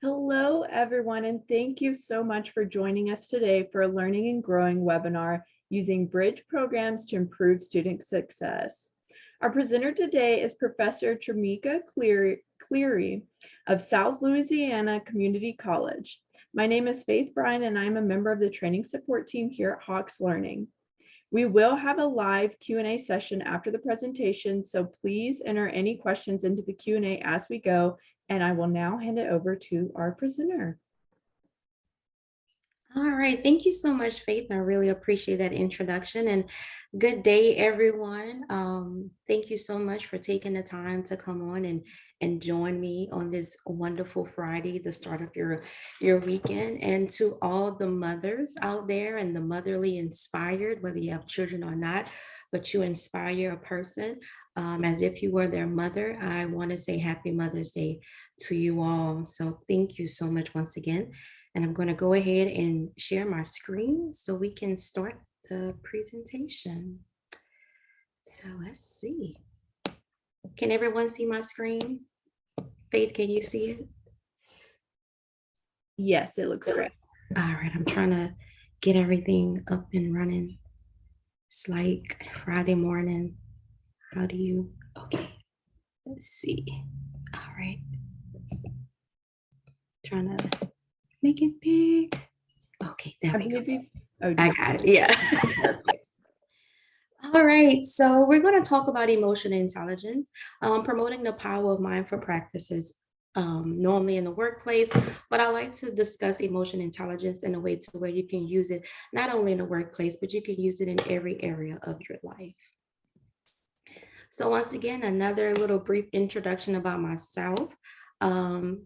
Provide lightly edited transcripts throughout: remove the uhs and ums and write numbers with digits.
Hello, everyone, and thank you so much for joining us today for a Learning and Growing webinar using Bridge programs to improve student success. Our presenter today is Professor Tramika Cleary of South Louisiana Community College. My name is Faith Bryan, and I'm a member of the training support team here at Hawks Learning. We will have a live Q&A session after the presentation, so please enter any questions into the Q&A as we go, and I will now hand it over to our presenter. All right, thank you so much, Faith. I really appreciate that introduction, and good day, everyone. Thank you so much for taking the time to come on and join me on this wonderful Friday, the start of your weekend. And to all the mothers out there and the motherly inspired, whether you have children or not, but you inspire a person as if you were their mother, I want to say Happy Mother's Day to you all. So thank you so much once again. And I'm going to go ahead and share my screen so we can start the presentation. So let's see. Can everyone see my screen? Faith, can you see it? Yes, it looks great. All right, I'm trying to get everything up and running. It's like Friday morning. How do you, okay, let's see. All right. Trying to make it big. Okay, there we go. I got it, yeah. All right, so we're going to talk about emotional intelligence, promoting the power of mindful practices, normally in the workplace, but I like to discuss emotional intelligence in a way to where you can use it not only in the workplace, but you can use it in every area of your life. So once again, another little brief introduction about myself. I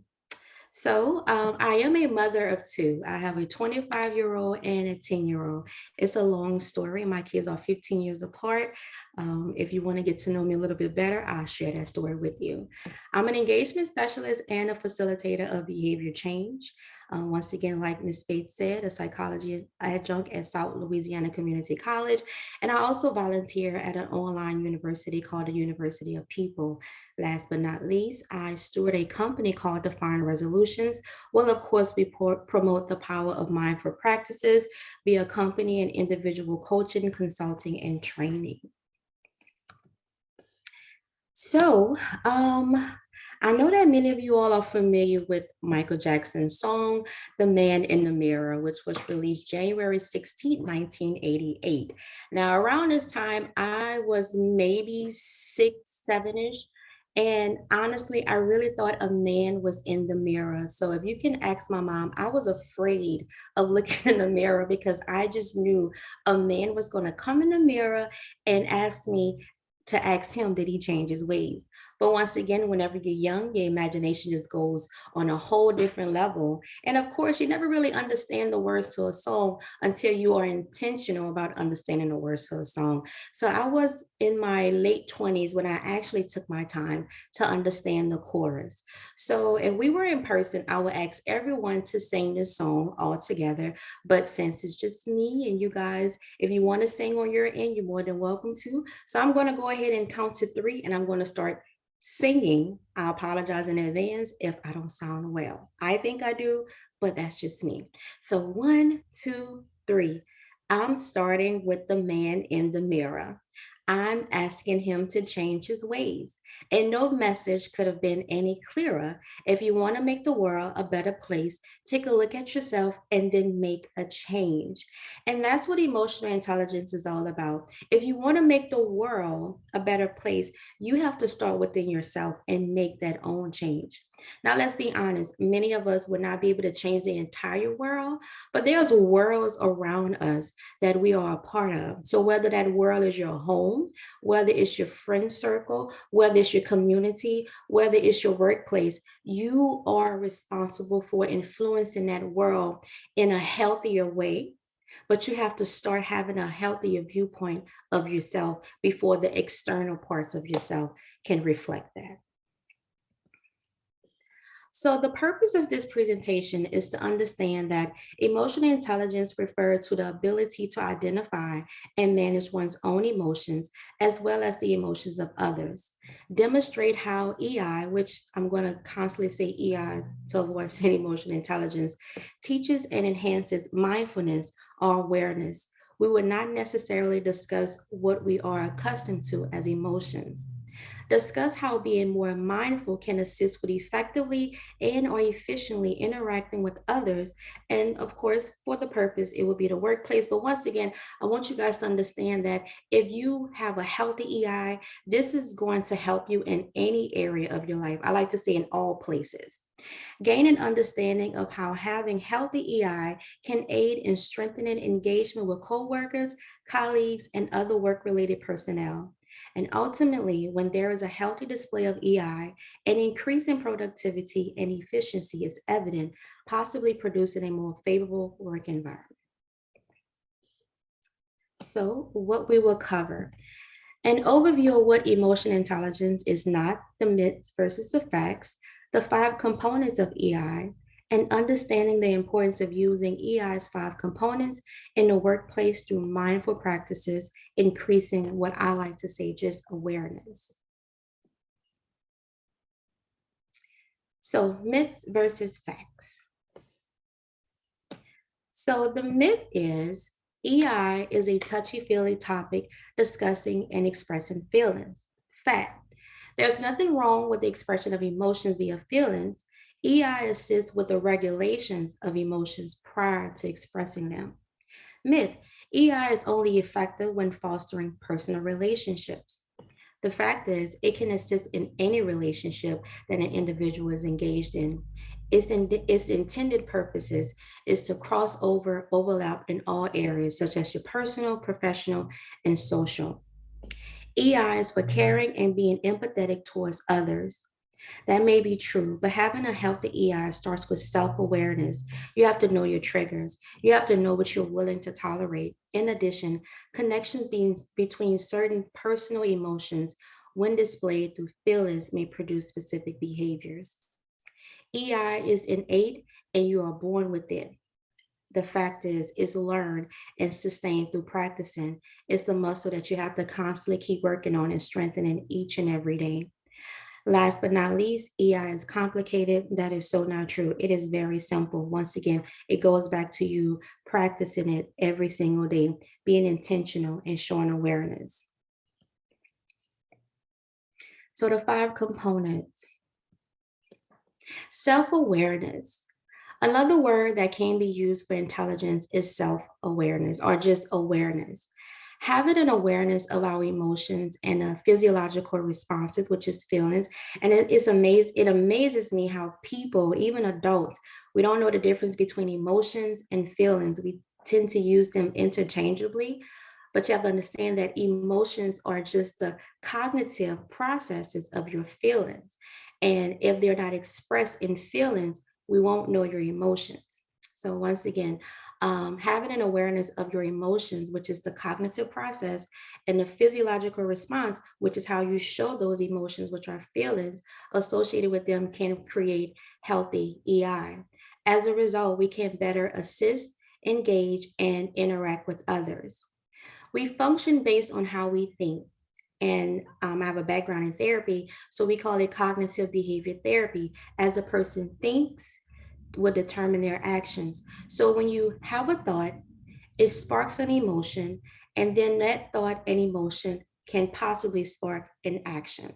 am a mother of two. I have a 25-year-old and a 10-year-old. It's a long story. My kids are 15 years apart. If you want to get to know me a little bit better, I'll share that story with you. I'm an engagement specialist and a facilitator of behavior change. Once again, like Ms. Faith said, a psychology adjunct at South Louisiana Community College. And I also volunteer at an online university called the University of People. Last but not least, I steward a company called Defined Resolutions. Well, of course, we promote the power of mindful practices via company and individual coaching, consulting, and training. So, I know that many of you all are familiar with Michael Jackson's song, The Man in the Mirror, which was released January 16, 1988. Now, around this time, I was maybe 6, 7-ish. And honestly, I really thought a man was in the mirror. So if you can ask my mom, I was afraid of looking in the mirror because I just knew a man was going to come in the mirror and ask me to ask him, did he change his ways? But once again, whenever you're young, your imagination just goes on a whole different level. And of course, you never really understand the words to a song until you are intentional about understanding the words to a song. So I was in my late 20s when I actually took my time to understand the chorus. So if we were in person, I would ask everyone to sing this song all together. But since it's just me and you guys, if you want to sing on your end, you're more than welcome to. So I'm going to go ahead and count to 3 and I'm going to start singing. I apologize in advance if I don't sound well. I think I do, but that's just me. So 1, 2, 3. I'm starting with the man in the mirror. I'm asking him to change his ways. And no message could have been any clearer. If you want to make the world a better place, take a look at yourself and then make a change. And that's what emotional intelligence is all about. If you want to make the world a better place, you have to start within yourself and make that own change. Now, let's be honest, many of us would not be able to change the entire world, but there's worlds around us that we are a part of. So whether that world is your home, whether it's your friend circle, whether it's your community, whether it's your workplace, you are responsible for influencing that world in a healthier way. But you have to start having a healthier viewpoint of yourself before the external parts of yourself can reflect that. So the purpose of this presentation is to understand that emotional intelligence refers to the ability to identify and manage one's own emotions, as well as the emotions of others. Demonstrate how EI, which I'm going to constantly say EI to avoid saying emotional intelligence, teaches and enhances mindfulness or awareness. We would not necessarily discuss what we are accustomed to as emotions. Discuss how being more mindful can assist with effectively and or efficiently interacting with others. And of course, for the purpose, it would be the workplace. But once again, I want you guys to understand that if you have a healthy EI, this is going to help you in any area of your life. I like to say in all places. Gain an understanding of how having healthy EI can aid in strengthening engagement with coworkers, colleagues, and other work-related personnel. And ultimately, when there is a healthy display of EI, an increase in productivity and efficiency is evident, possibly producing a more favorable work environment. So, what we will cover. An overview of what emotional intelligence is not, the myths versus the facts, the 5 components of EI, and understanding the importance of using EI's 5 components in the workplace through mindful practices, increasing what I like to say just awareness. So, myths versus facts. So, the myth is EI is a touchy-feely topic discussing and expressing feelings. Fact. There's nothing wrong with the expression of emotions via feelings. EI assists with the regulations of emotions prior to expressing them. Myth, EI is only effective when fostering personal relationships. The fact is, it can assist in any relationship that an individual is engaged in. Its intended purposes is to cross over, overlap in all areas, such as your personal, professional, and social. EI is for caring and being empathetic towards others. That may be true, but having a healthy EI starts with self awareness. You have to know your triggers, you have to know what you're willing to tolerate. In addition, connections between certain personal emotions, when displayed through feelings, may produce specific behaviors. EI is innate and you are born with it. The fact is, it's learned and sustained through practicing. It's a muscle that you have to constantly keep working on and strengthening each and every day. Last but not least, EI is complicated. That is so not true. It is very simple. Once again, it goes back to you practicing it every single day, being intentional and showing awareness. So the 5 components. Self-awareness. Another word that can be used for intelligence is self-awareness or just awareness. Having an awareness of our emotions and physiological responses, which is feelings. And it amazes me how people, even adults, we don't know the difference between emotions and feelings. We tend to use them interchangeably, but you have to understand that emotions are just the cognitive processes of your feelings. And if they're not expressed in feelings, we won't know your emotions. So once again, having an awareness of your emotions, which is the cognitive process, and the physiological response, which is how you show those emotions, which are feelings associated with them, can create healthy EI. As a result, we can better assist, engage, and interact with others. We function based on how we think. And I have a background in therapy, so we call it cognitive behavior therapy. As a person thinks, will determine their actions. So when you have a thought, it sparks an emotion, and then that thought and emotion can possibly spark an action,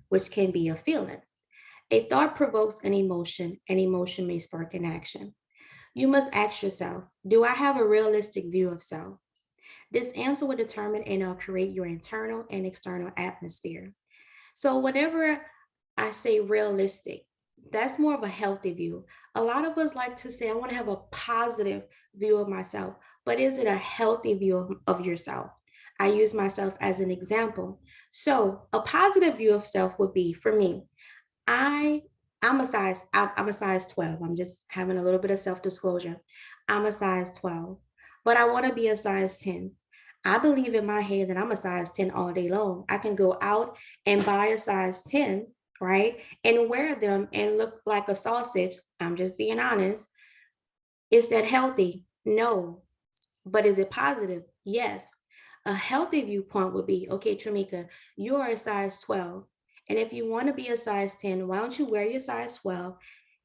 which can be a feeling. A thought provokes an emotion may spark an action. You must ask yourself, do I have a realistic view of self? This answer will determine and create your internal and external atmosphere. So whenever I say realistic, that's more of a healthy view. A lot of us like to say, I want to have a positive view of myself, but is it a healthy view of yourself? I use myself as an example. So a positive view of self would be, for me, I I'm a size 12. I'm just having a little bit of self-disclosure. I'm a size 12, but I want to be a size 10. I believe in my head that I'm a size 10 all day long. I can go out and buy a size 10 right? And wear them and look like a sausage. I'm just being honest. Is that healthy? No. But is it positive? Yes. A healthy viewpoint would be, okay, Tramika, you are a size 12. And if you want to be a size 10, why don't you wear your size 12,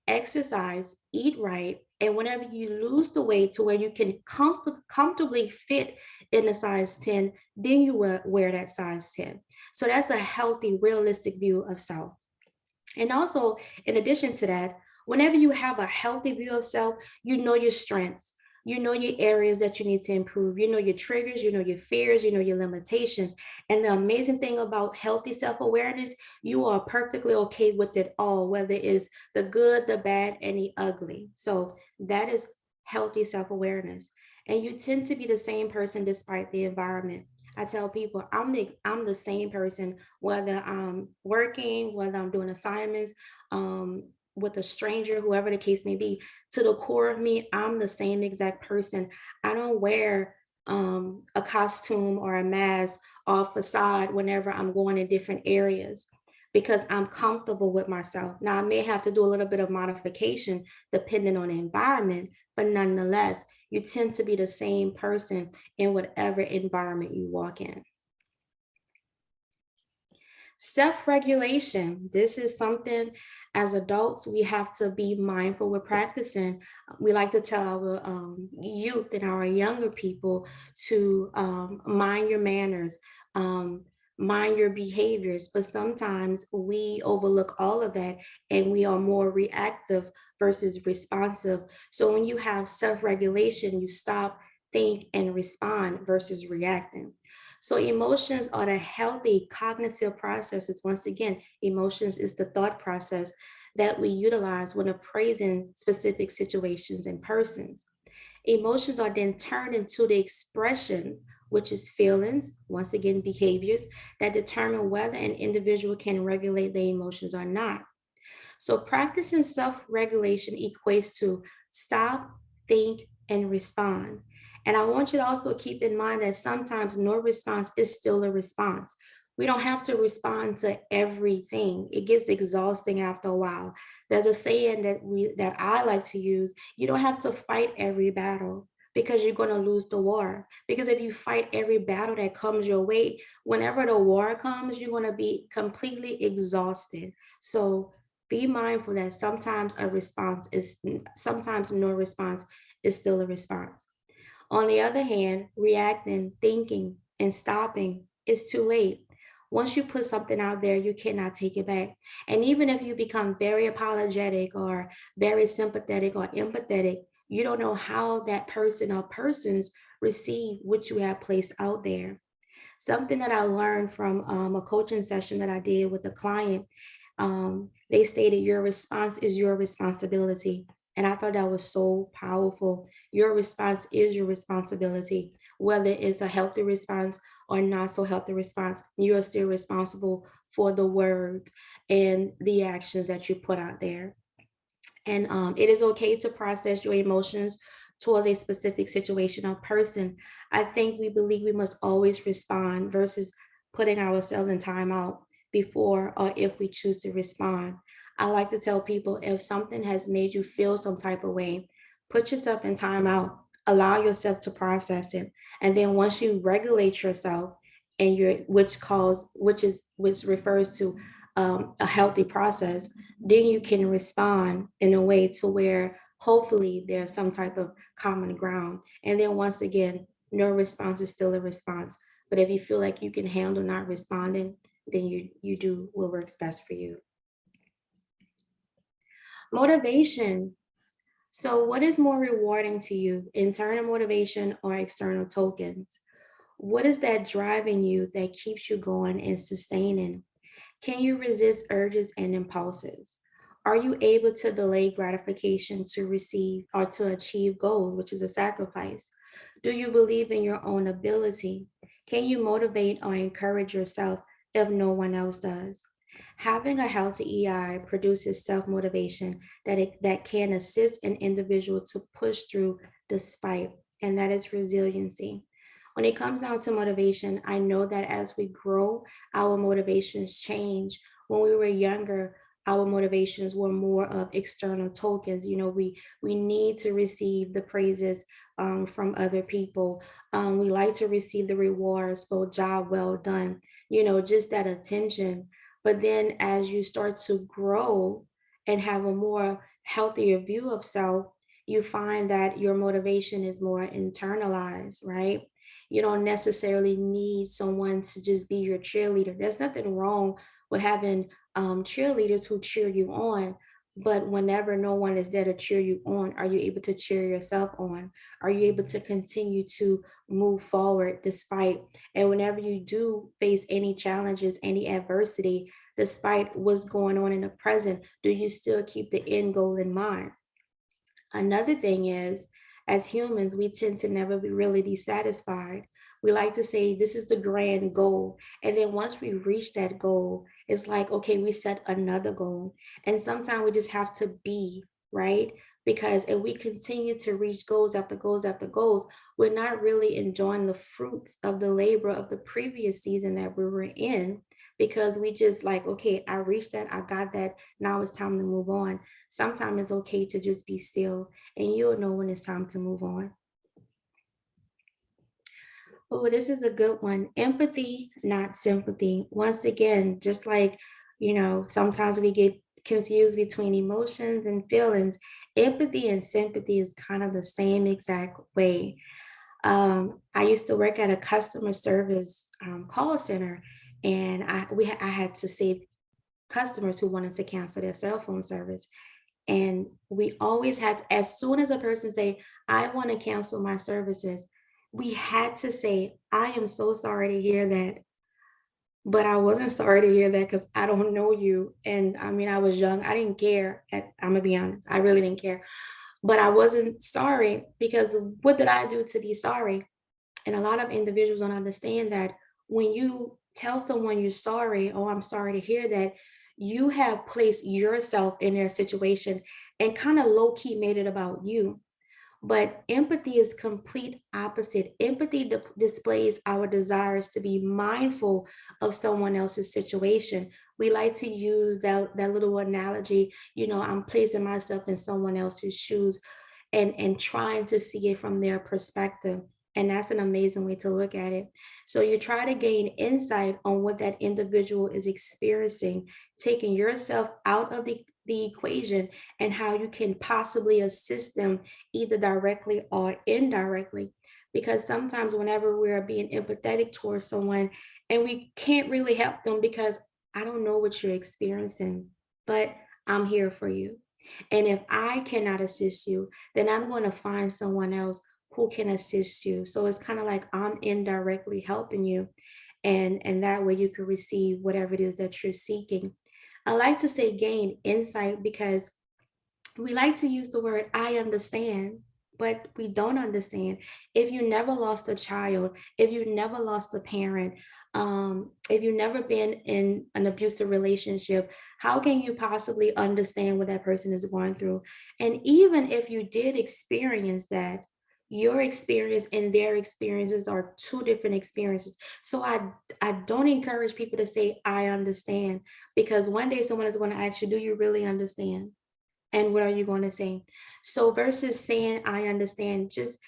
exercise, eat right, and whenever you lose the weight to where you can comfortably fit in a size 10, then you wear that size 10. So that's a healthy, realistic view of self. And also, in addition to that, whenever you have a healthy view of self, you know your strengths, you know your areas that you need to improve, you know your triggers, you know your fears, you know your limitations. And the amazing thing about healthy self awareness, you are perfectly okay with it all, whether it's the good, the bad, and the ugly. So that is healthy self awareness. And you tend to be the same person despite the environment. I tell people I'm the same person whether I'm working, whether I'm doing assignments, with a stranger, whoever the case may be. To the core of me, I'm the same exact person. I don't wear a costume or a mask or a facade whenever I'm going in different areas because I'm comfortable with myself. Now, I may have to do a little bit of modification depending on the environment, but nonetheless, you tend to be the same person in whatever environment you walk in. Self-regulation. This is something as adults we have to be mindful with practicing. We like to tell our youth and our younger people to mind your manners, um, mind your behaviors, but sometimes we overlook all of that and we are more reactive versus responsive. So when you have self-regulation, you stop, think, and respond versus reacting. So emotions are the healthy cognitive processes. Once again, emotions is the thought process that we utilize when appraising specific situations and persons. Emotions are then turned into the expression, which is feelings, once again, behaviors that determine whether an individual can regulate their emotions or not. So practicing self-regulation equates to stop, think, and respond. And I want you to also keep in mind that sometimes no response is still a response. We don't have to respond to everything. It gets exhausting after a while. There's a saying that I like to use, you don't have to fight every battle because you're going to lose the war. Because if you fight every battle that comes your way, whenever the war comes, you're going to be completely exhausted. So be mindful that sometimes no response is still a response. On the other hand, reacting, thinking, and stopping is too late. Once you put something out there, you cannot take it back. And even if you become very apologetic or very sympathetic or empathetic, you don't know how that person or persons receive what you have placed out there. Something that I learned from a coaching session that I did with a client, they stated your response is your responsibility. And I thought that was so powerful. Your response is your responsibility. Whether it's a healthy response or not so healthy response, you are still responsible for the words and the actions that you put out there. And it is okay to process your emotions towards a specific situation or person. I think we believe we must always respond versus putting ourselves in timeout before or if we choose to respond. I like to tell people if something has made you feel some type of way, put yourself in timeout, allow yourself to process it. And then once you regulate yourself and your which refers to a healthy process, then you can respond in a way to where hopefully there's some type of common ground. And then once again, no response is still a response. But if you feel like you can handle not responding, then you do what works best for you. Motivation. So what is more rewarding to you, internal motivation or external tokens? What is that driving you that keeps you going and sustaining? Can you resist urges and impulses? Are you able to delay gratification to receive or to achieve goals, which is a sacrifice? Do you believe in your own ability? Can you motivate or encourage yourself if no one else does? Having a healthy EI produces self-motivation that can assist an individual to push through despite, and that is resiliency. When it comes down to motivation, I know that as we grow, our motivations change when we were younger, our motivations were more of external tokens. We need to receive the praises from other people. We like to receive the rewards for job well done, just that attention. But then as you start to grow and have a more healthier view of self, you find that your motivation is more internalized, right? You don't necessarily need someone to just be your cheerleader. There's nothing wrong with having cheerleaders who cheer you on. But whenever no one is there to cheer you on, are you able to cheer yourself on? Are you able to continue to move forward despite, and whenever you do face any challenges, any adversity, despite what's going on in the present, do you still keep the end goal in mind? Another thing is, as humans, we tend to never really be satisfied. We like to say this is the grand goal. And then once we reach that goal, it's like, okay, we set another goal. And sometimes we just have to be, right? Because if we continue to reach goals after goals after goals, we're not really enjoying the fruits of the labor of the previous season that we were in, because we just like, okay, I reached that, I got that, now it's time to move on. Sometimes it's okay to just be still, and you'll know when it's time to move on. Oh, this is a good one. Empathy, not sympathy. Once again, just like, sometimes we get confused between emotions and feelings. Empathy and sympathy is kind of the same exact way. I used to work at a customer service call center, and I had to save customers who wanted to cancel their cell phone service. And we always had, as soon as a person say, I want to cancel my services, we had to say, I am so sorry to hear that. But I wasn't sorry to hear that because I don't know you. And I mean, I was young. I didn't care. I'm going to be honest. I really didn't care. But I wasn't sorry because what did I do to be sorry? And a lot of individuals don't understand that when you tell someone you're sorry, oh, I'm sorry to hear that, you have placed yourself in their situation and kind of low key made it about you. But empathy is complete opposite. Empathy displays our desires to be mindful of someone else's situation. We like to use that little analogy, I'm placing myself in someone else's shoes and trying to see it from their perspective. And that's an amazing way to look at it. So you try to gain insight on what that individual is experiencing, taking yourself out of the equation, and how you can possibly assist them either directly or indirectly. Because sometimes whenever we're being empathetic towards someone and we can't really help them because I don't know what you're experiencing, but I'm here for you. And if I cannot assist you, then I'm going to find someone else who can assist you. So it's kind of like I'm indirectly helping you. And that way you can receive whatever it is that you're seeking. I like to say gain insight because we like to use the word I understand, but we don't understand. If you never lost a child, if you never lost a parent, if you've never been in an abusive relationship, how can you possibly understand what that person is going through? And even if you did experience that, your experience and their experiences are two different experiences. So I don't encourage people to say I understand, because one day someone is going to ask you, do you really understand? And what are you going to say? So versus saying I understand, just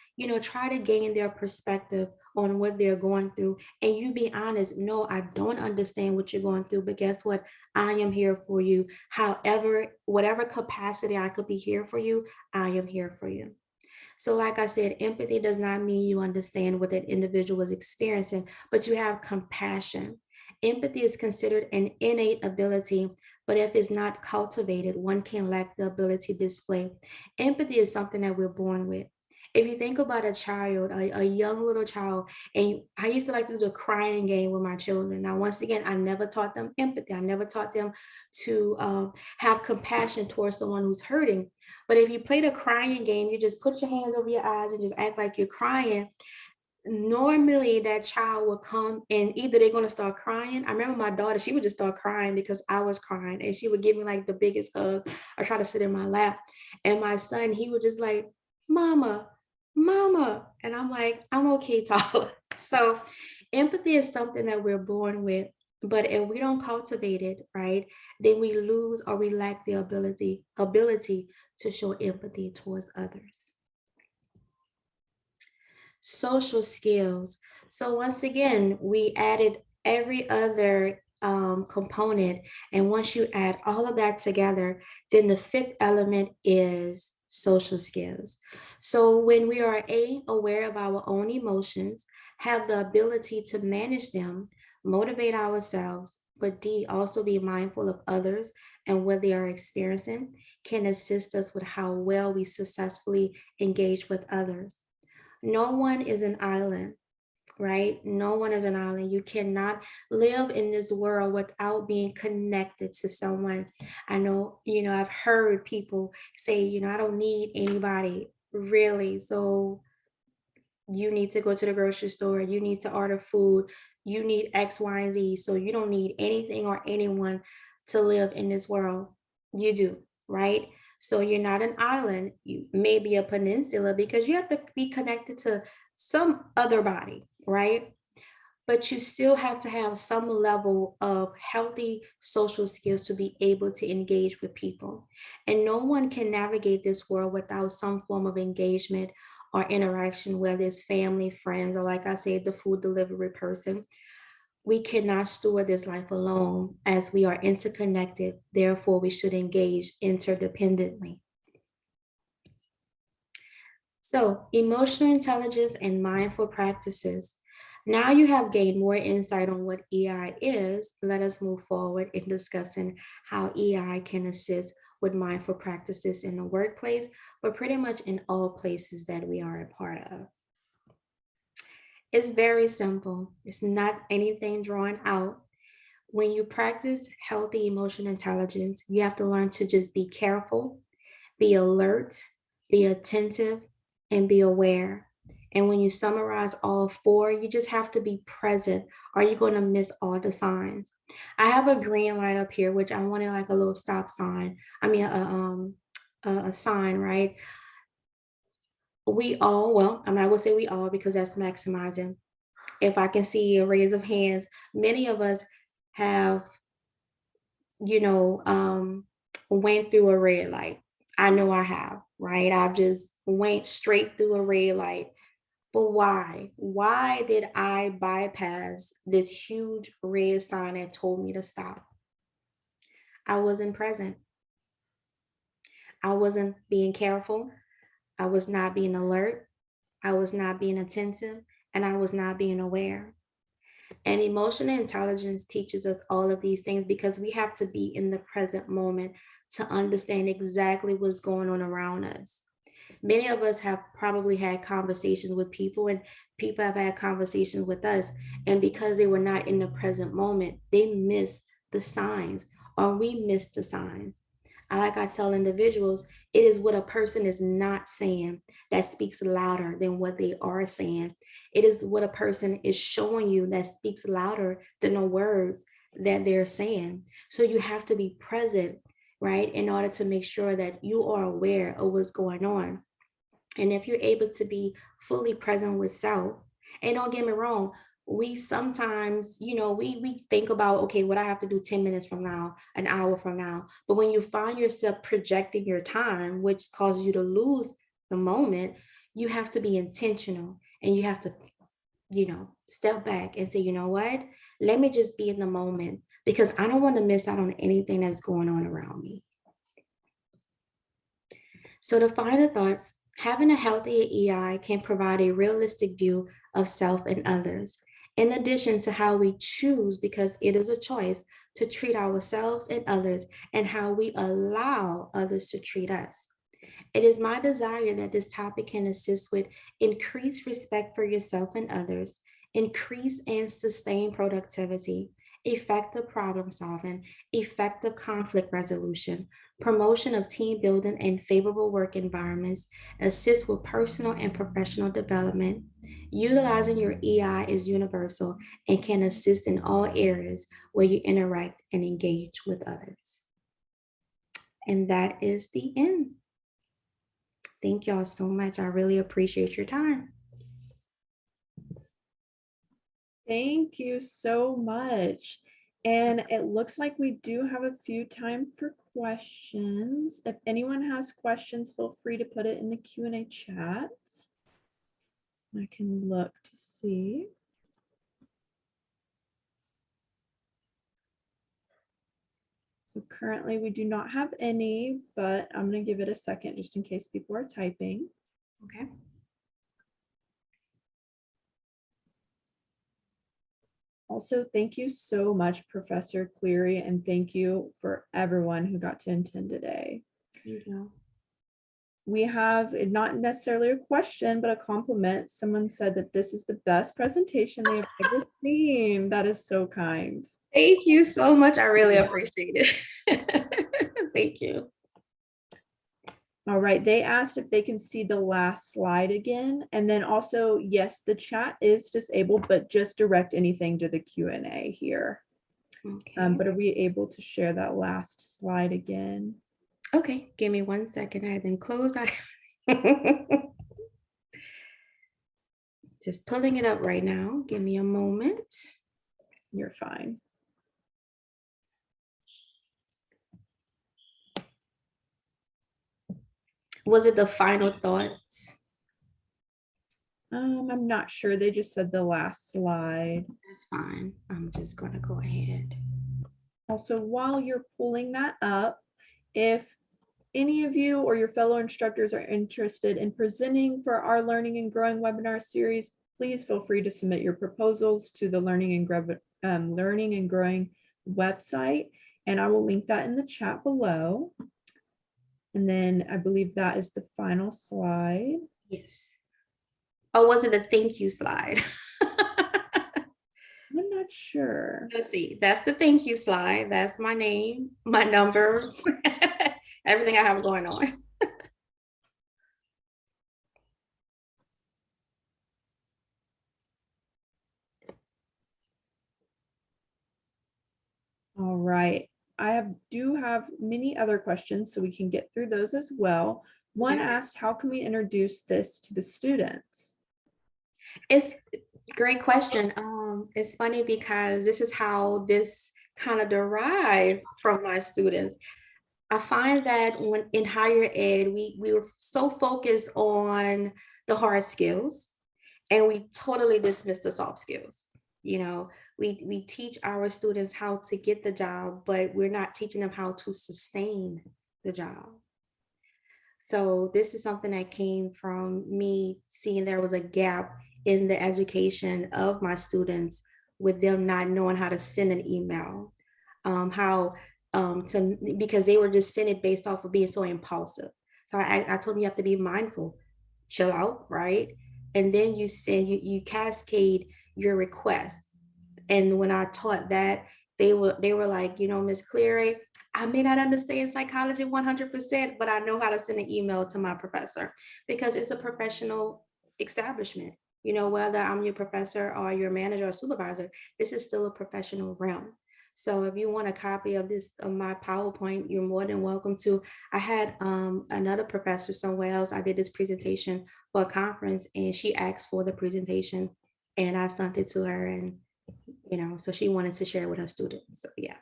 try to gain their perspective on what they're going through, and you be honest. No, I don't understand what you're going through, but guess what? I am here for you. However, whatever capacity I could be here for you, I am here for you. So, like I said, empathy does not mean you understand what that individual is experiencing, but you have compassion. Empathy is considered an innate ability, but if it's not cultivated, one can lack the ability to display. Empathy is something that we're born with. If you think about a child, a young little child, and I used to like to do the crying game with my children. Now, once again, I never taught them empathy. I never taught them to have compassion towards someone who's hurting. But if you play the crying game, you just put your hands over your eyes and just act like you're crying. Normally, that child will come and either they're going to start crying. I remember my daughter, she would just start crying because I was crying, and she would give me like the biggest hug or try to sit in my lap. And my son, he would just like, Mama, Mama. And I'm like, I'm okay, Tyler. So empathy is something that we're born with, But if we don't cultivate it, right, then we lose or we lack the ability to show empathy towards others. Social skills. So once again, we added every other component. And once you add all of that together, then the fifth element is social skills. So when we are aware of our own emotions, have the ability to manage them, motivate ourselves, but D, also be mindful of others and what they are experiencing, can assist us with how well we successfully engage with others. No one is an island, right? No one is an island. You cannot live in this world without being connected to someone. I know, I've heard people say, I don't need anybody really. So you need to go to the grocery store, you need to order food, you need X, Y, and Z. So you don't need anything or anyone to live in this world. You do, right? So you're not an island, you may be a peninsula because you have to be connected to some other body, right? But you still have to have some level of healthy social skills to be able to engage with people. And no one can navigate this world without some form of engagement or interaction, whether it's family, friends, or like I said, the food delivery person. We cannot steward this life alone as we are interconnected. Therefore, we should engage interdependently. So, emotional intelligence and mindful practices. Now you have gained more insight on what EI is. Let us move forward in discussing how EI can assist with mindful practices in the workplace, but pretty much in all places that we are a part of. It's very simple. It's not anything drawn out. When you practice healthy emotional intelligence, you have to learn to just be careful, be alert, be attentive, and be aware. And when you summarize all four, you just have to be present or you're going to miss all the signs. I have a green light up here, which I wanted like a little stop sign. I mean, a sign, right? We all, well, I'm not going to say we all because that's maximizing. If I can see a raise of hands, many of us have, you know, went through a red light. I know I have, right? I've just went straight through a red light. But why? Why did I bypass this huge red sign that told me to stop? I wasn't present. I wasn't being careful. I was not being alert. I was not being attentive. And I was not being aware. And emotional intelligence teaches us all of these things because we have to be in the present moment to understand exactly what's going on around us. Many of us have probably had conversations with people, and people have had conversations with us. And because they were not in the present moment, they miss the signs, or we miss the signs. Like I tell individuals, it is what a person is not saying that speaks louder than what they are saying. It is what a person is showing you that speaks louder than the words that they're saying. So you have to be present, right, in order to make sure that you are aware of what's going on. And if you're able to be fully present with self, and don't get me wrong, we sometimes, we think about, okay, what I have to do 10 minutes from now, an hour from now. But when you find yourself projecting your time, which causes you to lose the moment, you have to be intentional and you have to, step back and say, you know what? Let me just be in the moment because I don't want to miss out on anything that's going on around me. So the final thoughts, having a healthy EI can provide a realistic view of self and others, in addition to how we choose, because it is a choice, to treat ourselves and others and how we allow others to treat us. It is my desire that this topic can assist with increased respect for yourself and others, increase and sustain productivity, effective problem solving, effective conflict resolution, promotion of team building and favorable work environments, assist with personal and professional development. Utilizing your EI is universal and can assist in all areas where you interact and engage with others. And that is the end. Thank y'all so much. I really appreciate your time. Thank you so much. And it looks like we do have a few time for questions. If anyone has questions, feel free to put it in the Q&A chat. I can look to see. So currently we do not have any, but I'm going to give it a second just in case people are typing. Okay. Also, thank you so much, Professor Cleary, and thank you for everyone who got to attend today. Thank you. We have not necessarily a question, but a compliment. Someone said that this is the best presentation they have ever seen. That is so kind. Thank you so much. I really appreciate it. Thank you. All right, they asked if they can see the last slide again. And then also, yes, the chat is disabled, but just direct anything to the Q&A here. Okay. But are we able to share that last slide again? Okay, give me 1 second. I then close that. Just pulling it up right now. Give me a moment. You're fine. Was it the final thoughts? I'm not sure. They just said the last slide. That's fine. I'm just going to go ahead. Also, while you're pulling that up, if any of you or your fellow instructors are interested in presenting for our Learning and Growing webinar series, please feel free to submit your proposals to the Learning and Growing website, and I will link that in the chat below. And then I believe that is the final slide. Yes. Or was it a thank you slide? I'm not sure. Let's see. That's the thank you slide. That's my name, my number, everything I have going on. All right. Do have many other questions, so we can get through those as well. One asked, how can we introduce this to the students? It's a great question. It's funny because this is how this kind of derived from my students. I find that when in higher ed, we were so focused on the hard skills and we totally dismiss the soft skills. You know, we teach our students how to get the job, but we're not teaching them how to sustain the job. So this is something that came from me seeing there was a gap in the education of my students with them not knowing how to send an email, because they were just sending it based off of being so impulsive. So I told them you have to be mindful, chill out, right? And then you cascade your request. And when I taught that, they were like, Miss Cleary, I may not understand psychology 100%, but I know how to send an email to my professor because it's a professional establishment. Whether I'm your professor or your manager or supervisor, this is still a professional realm. So if you want a copy of my PowerPoint, you're more than welcome to. I had another professor somewhere else. I did this presentation for a conference and she asked for the presentation and I sent it to her and, so she wanted to share with her students. So yeah.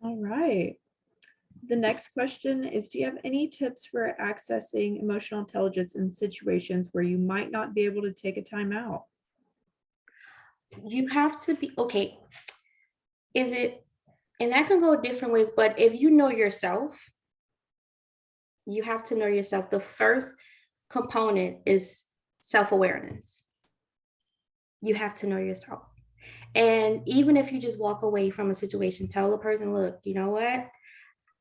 All right. The next question is, do you have any tips for accessing emotional intelligence in situations where you might not be able to take a time out? You have to be, okay, and that can go different ways, but if you know yourself, you have to know yourself. The first component is self-awareness. You have to know yourself. And even if you just walk away from a situation, tell the person, look, you know what?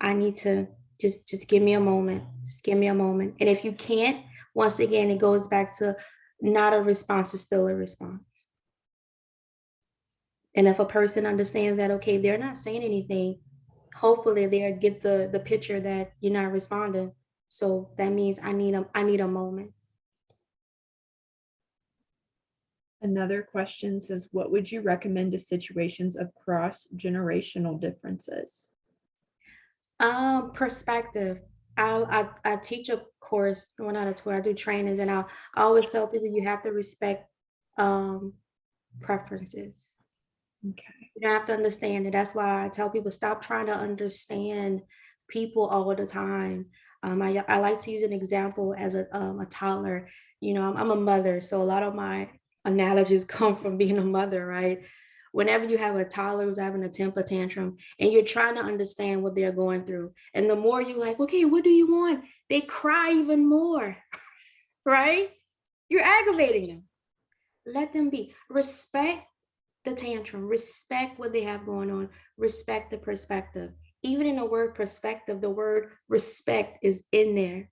I need to just give me a moment. Just give me a moment. And if you can't, once again, it goes back to not a response is still a response. And if a person understands that, okay, they're not saying anything, hopefully they'll get the picture that you're not responding. So that means I need a moment. Another question says, what would you recommend to situations of cross-generational differences? Perspective. I teach a course, well, not a tour, I do trainings, and I always tell people you have to respect preferences. Okay. You don't have to understand it. That's why I tell people stop trying to understand people all the time. I like to use an example as a toddler. I'm a mother, so a lot of my analogies come from being a mother, right? Whenever you have a toddler who's having a temper tantrum and you're trying to understand what they're going through, and the more you like, okay, what do you want? They cry even more, right? You're aggravating them. Let them be. Respect the tantrum, respect what they have going on, respect the perspective. Even in the word perspective, the word respect is in there.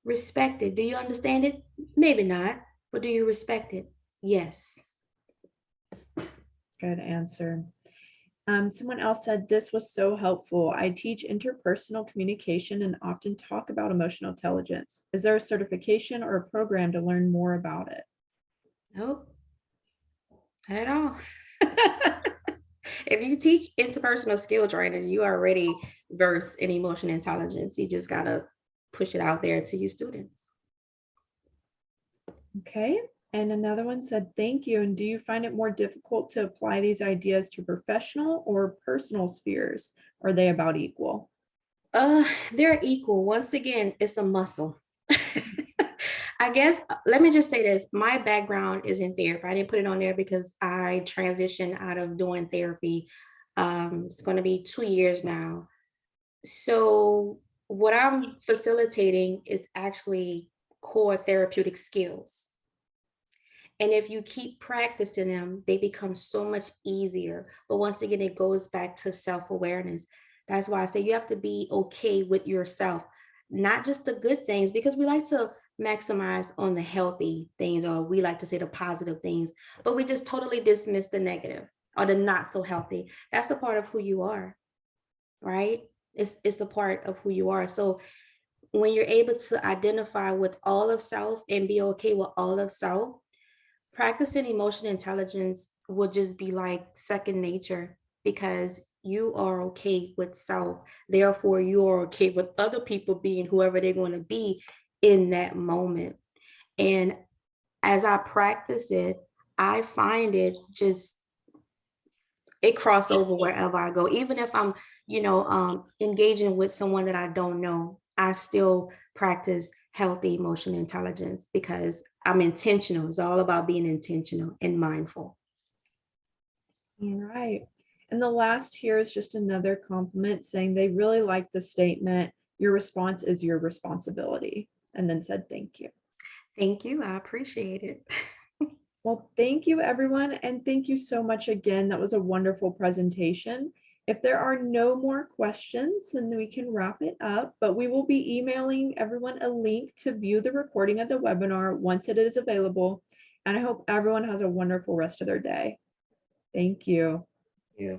Respect it. Do you understand it? Maybe not, but do you respect it? Yes. Good answer. Someone else said, this was so helpful. I teach interpersonal communication and often talk about emotional intelligence. Is there a certification or a program to learn more about it? Nope, not at all. If you teach interpersonal skill training, you are already versed in emotional intelligence. You just gotta push it out there to your students. Okay. And another one said, thank you. And do you find it more difficult to apply these ideas to professional or personal spheres? Or are they about equal? They're equal. Once again, it's a muscle. I guess let me just say this. My background is in therapy. I didn't put it on there because I transitioned out of doing therapy. It's going to be 2 years now. So what I'm facilitating is actually core therapeutic skills. And if you keep practicing them, they become so much easier. But once again, it goes back to self-awareness. That's why I say you have to be okay with yourself, not just the good things, because we like to maximize on the healthy things, or we like to say the positive things, but we just totally dismiss the negative or the not so healthy. That's a part of who you are, right? It's a part of who you are. So when you're able to identify with all of self and be okay with all of self, practicing emotional intelligence will just be like second nature because you are okay with self. Therefore, you are okay with other people being whoever they're going to be in that moment. And as I practice it, I find it cross over wherever I go. Even if I'm, engaging with someone that I don't know, I still practice healthy emotional intelligence because I'm intentional. It's all about being intentional and mindful. All right. And the last here is just another compliment saying they really like the statement, your response is your responsibility, and then said thank you. Thank you. I appreciate it. Well, thank you, everyone. And thank you so much again. That was a wonderful presentation. If there are no more questions, then we can wrap it up, but we will be emailing everyone a link to view the recording of the webinar once it is available. And I hope everyone has a wonderful rest of their day. Thank you. Yeah.